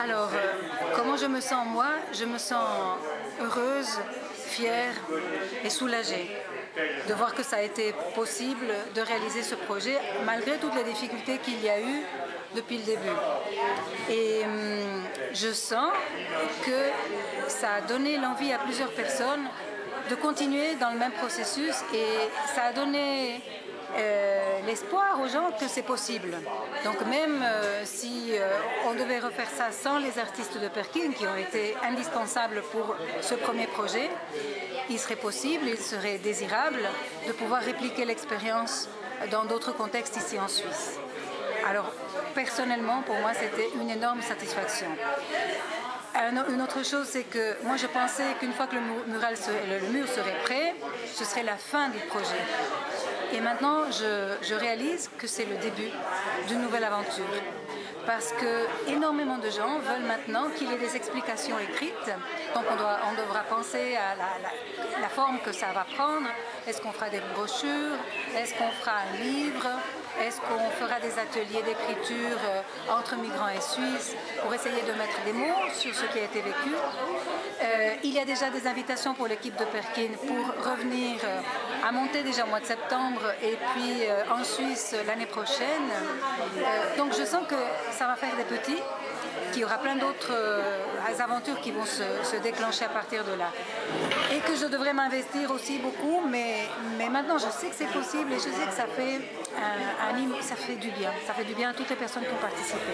Alors, comment je me sens moi? Je me sens heureuse, fière et soulagée de voir que ça a été possible de réaliser ce projet malgré toutes les difficultés qu'il y a eu depuis le début. Et je sens que ça a donné l'envie à plusieurs personnes de continuer dans le même processus et ça a donné l'espoir aux gens que c'est possible. Donc même si on devait refaire ça sans les artistes de Perkin qui ont été indispensables pour ce premier projet, il serait possible, il serait désirable de pouvoir répliquer l'expérience dans d'autres contextes ici en Suisse. Alors personnellement, pour moi, c'était une énorme satisfaction. Une autre chose, c'est que moi je pensais qu'une fois que le mur serait prêt, ce serait la fin du projet. Et maintenant, je réalise que c'est le début d'une nouvelle aventure. Parce que énormément de gens veulent maintenant qu'il y ait des explications écrites. Donc on devra penser à la forme que ça va prendre. Est-ce qu'on fera des brochures? Est-ce qu'on fera un livre? Est-ce qu'on fera des ateliers d'écriture entre migrants et Suisses pour essayer de mettre des mots sur ce qui a été vécu? Il y a déjà des invitations pour l'équipe de Perkin pour revenir à monter déjà au mois de septembre et puis en Suisse l'année prochaine. Donc je sens que ça va faire des petits, qu'il y aura plein d'autres aventures qui vont se déclencher à partir de là. Et que je devrais m'investir aussi beaucoup, mais maintenant je sais que c'est possible et je sais que ça fait du bien. Ça fait du bien à toutes les personnes qui ont participé.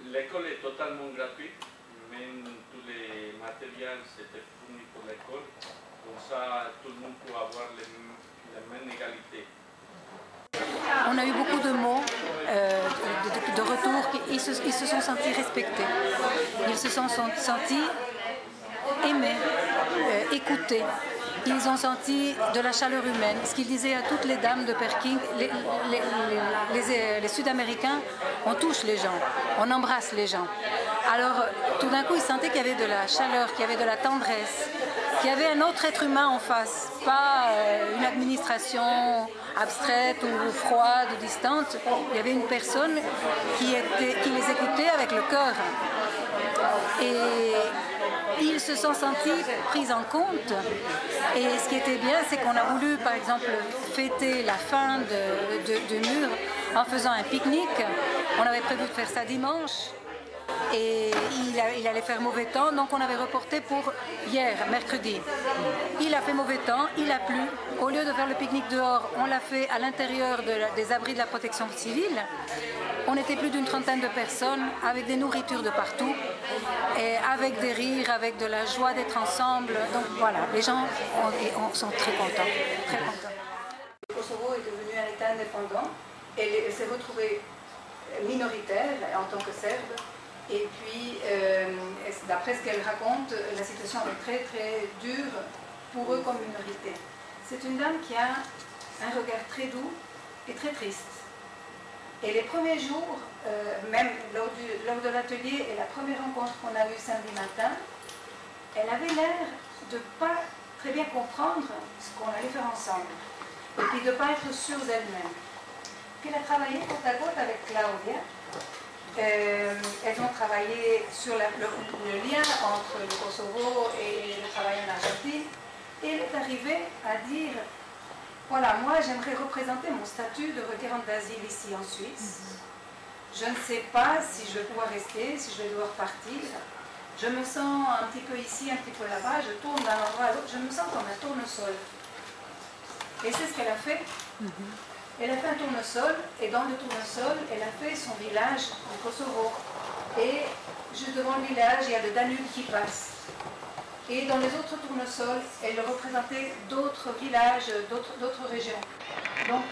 L'école est totalement gratuite, même tous les matériels étaient fournis pour l'école. Comme ça, tout le monde peut avoir la même égalité. On a eu beaucoup de mots, de retours, ils se sont sentis respectés, ils se sont sentis aimés, écoutés. Ils ont senti de la chaleur humaine, ce qu'ils disaient à toutes les dames de Perkin, les Sud-Américains, on touche les gens, on embrasse les gens. Alors tout d'un coup ils sentaient qu'il y avait de la chaleur, qu'il y avait de la tendresse, qu'il y avait un autre être humain en face, pas une administration abstraite ou froide ou distante. Il y avait une personne qui les écoutait avec le cœur. Et ils se sont sentis pris en compte. Et ce qui était bien, c'est qu'on a voulu, par exemple, fêter la fin du mur en faisant un pique-nique. On avait prévu de faire ça dimanche. Et il allait faire mauvais temps, donc on avait reporté pour hier, mercredi. Il a fait mauvais temps, il a plu. Au lieu de faire le pique-nique dehors, on l'a fait à l'intérieur des abris de la protection civile. On était plus d'une trentaine de personnes, avec des nourritures de partout, et avec des rires, avec de la joie d'être ensemble. Donc voilà, les gens sont très contents, très contents. Le Kosovo est devenu un État indépendant, et s'est retrouvé minoritaire en tant que Serbe. Et puis, d'après ce qu'elle raconte, la situation est très très dure pour eux comme minorité. C'est une dame qui a un regard très doux et très triste. Et les premiers jours, même lors de l'atelier et la première rencontre qu'on a eue samedi matin, elle avait l'air de ne pas très bien comprendre ce qu'on allait faire ensemble. Et puis de ne pas être sûre d'elle-même. Puis elle a travaillé côte à côte avec Claudia. Elles ont travaillé sur le lien entre le Kosovo et le travail en Argentine. Et elle est arrivée à dire, voilà, moi j'aimerais représenter mon statut de requérante d'asile ici en Suisse. Je ne sais pas si je vais pouvoir rester, si je vais devoir partir. Je me sens un petit peu ici, un petit peu là-bas, je tourne d'un endroit à l'autre, je me sens comme un tournesol. Et c'est ce qu'elle a fait. Elle a fait un tournesol, et dans le tournesol, elle a fait son village du Kosovo. Et juste devant le village, il y a le Danube qui passe. Et dans les autres tournesols, elle représentait d'autres villages, d'autres régions. Donc,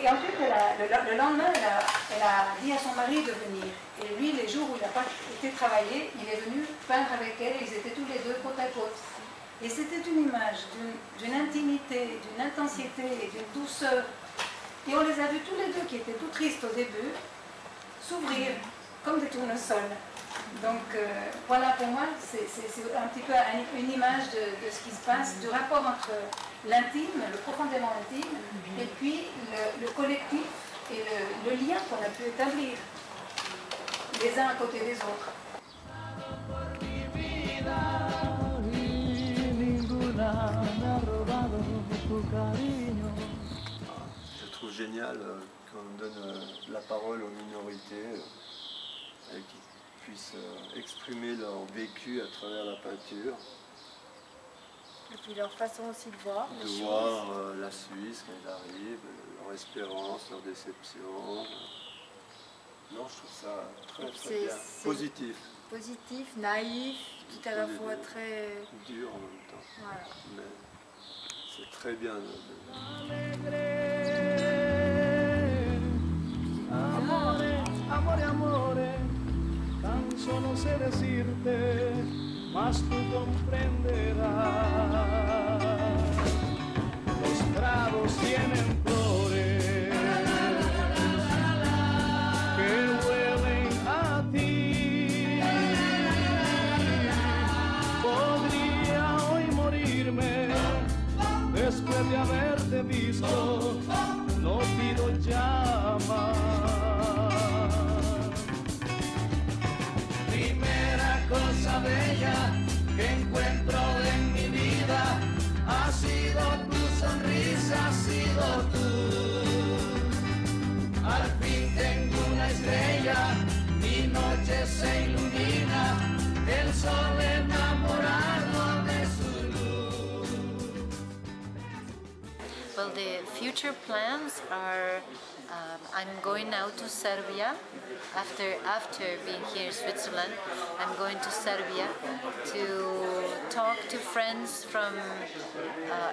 et ensuite, le lendemain, elle a dit à son mari de venir. Et lui, les jours où il n'a pas été travaillé, il est venu peindre avec elle, et ils étaient tous les deux côte à côte. Et c'était une image d'une intimité, d'une intensité, d'une douceur. Et on les a vus tous les deux, qui étaient tout tristes au début, s'ouvrir comme des tournesols. Donc voilà, pour moi, c'est un petit peu une image de ce qui se passe, du rapport entre l'intime, le profondément intime, et puis le collectif et le lien qu'on a pu établir les uns à côté des autres. Je trouve génial qu'on donne la parole aux minorités et qu'ils puissent exprimer leur vécu à travers la peinture. Et puis leur façon aussi de voir les choses. De voir la Suisse quand ils arrivent, leur espérance, leur déception. Non, je trouve ça très bien. Positif. Positif, naïf, tout à la fois très... dur en même temps. Voilà. Mais c'est très bien. Amore, amore, tan solo sé decirte, mas tú comprenderás. Los prados tienen flores que huelen a ti. Podría hoy morirme después de haberte visto, no pido ya más. Cosa bella que encuentro en mi vida ha sido tu sonrisa, has sido tú. Al fin tengo una estrella, mi noche se ilumina, el sol enamorado de su luz. Well, the future plans are I'm going now to Serbia. After being here in Switzerland, I'm going to Serbia to talk to friends from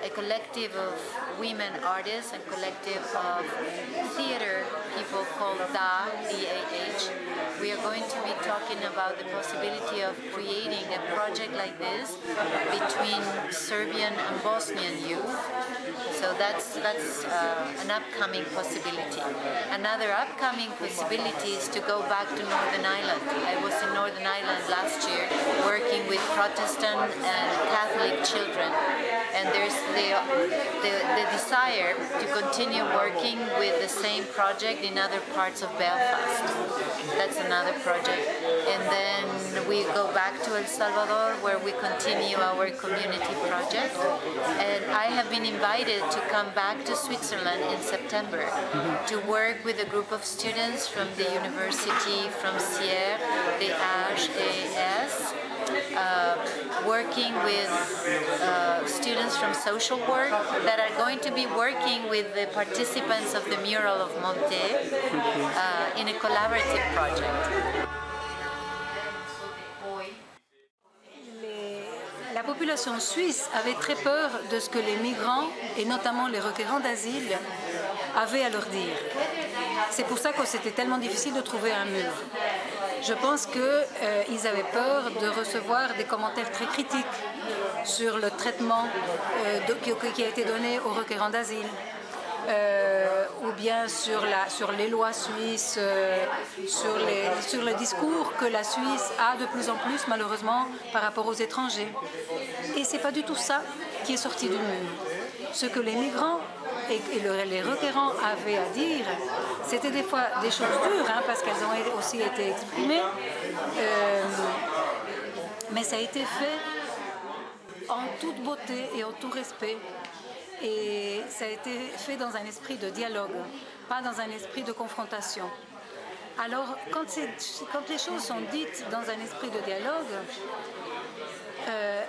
a collective of women artists and collective of theater people called DAH. We are going to be talking about the possibility of creating a project like this between Serbian and Bosnian youth. So that's an upcoming possibility. Another upcoming possibility is to go back to Northern Ireland. I was in Northern Ireland last year working with Protestant and Catholic children, and there's the desire to continue working with the same project in other parts of Belfast. That's another project. And then we go back to El Salvador where we continue our community project. And I have been invited to come back to Switzerland in September to work with a group of students from the university from Sierre, the HES, working with students from social work that are going to be working with the participants of the mural of Monte in a collaborative project. La population suisse avait très peur de ce que les migrants, et notamment les requérants d'asile, avaient à leur dire. C'est pour ça que c'était tellement difficile de trouver un mur. Je pense qu'ils avaient peur de recevoir des commentaires très critiques sur le traitement qui a été donné aux requérants d'asile. Ou bien sur les lois suisses, sur le discours que la Suisse a de plus en plus malheureusement par rapport aux étrangers. Et c'est pas du tout ça qui est sorti du mur. Ce que les migrants et les requérants avaient à dire, c'était des fois des choses dures, hein, parce qu'elles ont aussi été exprimées, mais ça a été fait en toute beauté et en tout respect. Et ça a été fait dans un esprit de dialogue, pas dans un esprit de confrontation. Alors, quand les choses sont dites dans un esprit de dialogue,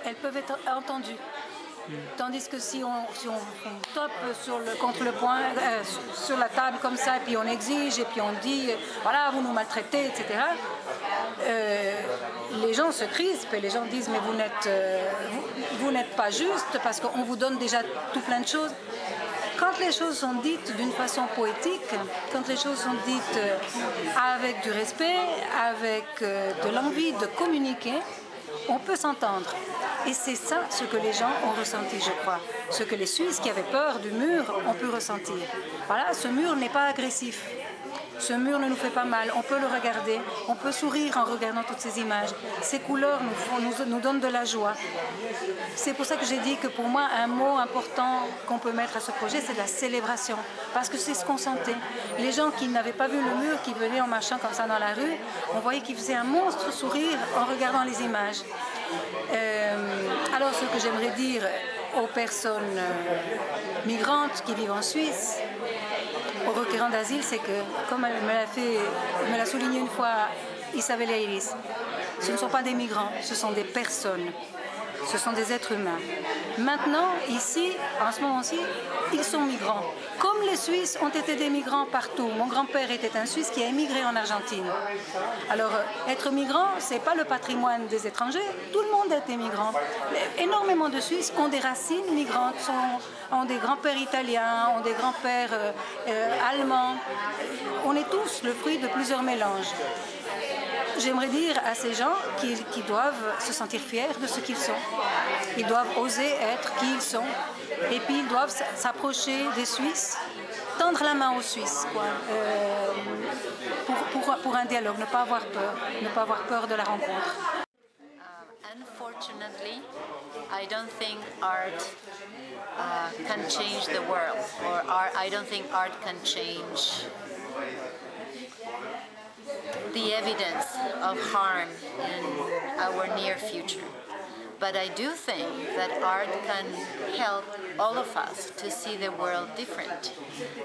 elles peuvent être entendues. Tandis que si on tape contre le poing, sur la table comme ça, et puis on exige, et puis on dit « voilà, vous nous maltraitez », etc., les gens se crispent et les gens disent « mais vous n'êtes pas juste parce qu'on vous donne déjà tout plein de choses ». Quand les choses sont dites d'une façon poétique, quand les choses sont dites avec du respect, avec de l'envie de communiquer, on peut s'entendre. Et c'est ça ce que les gens ont ressenti, je crois. Ce que les Suisses qui avaient peur du mur ont pu ressentir. Voilà, ce mur n'est pas agressif. Ce mur ne nous fait pas mal, on peut le regarder, on peut sourire en regardant toutes ces images. Ces couleurs nous donnent de la joie. C'est pour ça que j'ai dit que pour moi, un mot important qu'on peut mettre à ce projet, c'est la célébration. Parce que c'est ce qu'on sentait. Les gens qui n'avaient pas vu le mur, qui venaient en marchant comme ça dans la rue, on voyait qu'ils faisaient un monstre sourire en regardant les images. Alors ce que j'aimerais dire aux personnes migrantes qui vivent en Suisse, aux requérants d'asile, c'est que, comme elle me l'a souligné une fois Isabelle Iris, ce ne sont pas des migrants, ce sont des personnes, ce sont des êtres humains. Maintenant, ici, en ce moment-ci, ils sont migrants. Comme les Suisses ont été des migrants partout. Mon grand-père était un Suisse qui a émigré en Argentine. Alors, être migrant, ce n'est pas le patrimoine des étrangers. Tout le monde est migrant. Énormément de Suisses ont des racines migrantes, ont des grands-pères italiens, ont des grands-pères allemands. On est tous le fruit de plusieurs mélanges. J'aimerais dire à ces gens qu'ils doivent se sentir fiers de ce qu'ils sont. Ils doivent oser être qui ils sont. Et puis ils doivent s'approcher des Suisses, tendre la main aux Suisses, quoi, pour un dialogue, ne pas avoir peur de la rencontre. Unfortunately, I don't think art can change the world, or I don't think art can change the evidence of harm in our near future. But I do think that art can help all of us to see the world different.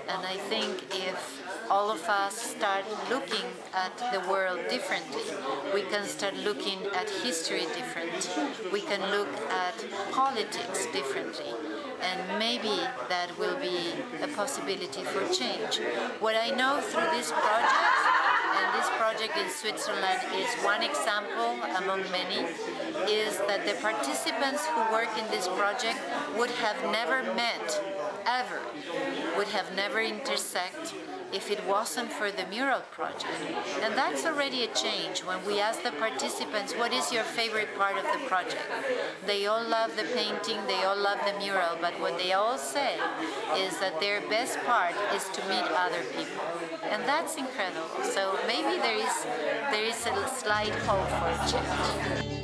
And I think if all of us start looking at the world differently, we can start looking at history differently. We can look at politics differently. And maybe that will be a possibility for change. What I know through this project, and this project in Switzerland is one example among many, is that the participants who work in this project would have never met, ever, would have never intersect if it wasn't for the mural project. And that's already a change. When we ask the participants, what is your favorite part of the project? They all love the painting, they all love the mural, but what they all say is that their best part is to meet other people. And that's incredible. So maybe there is a slight hope for change.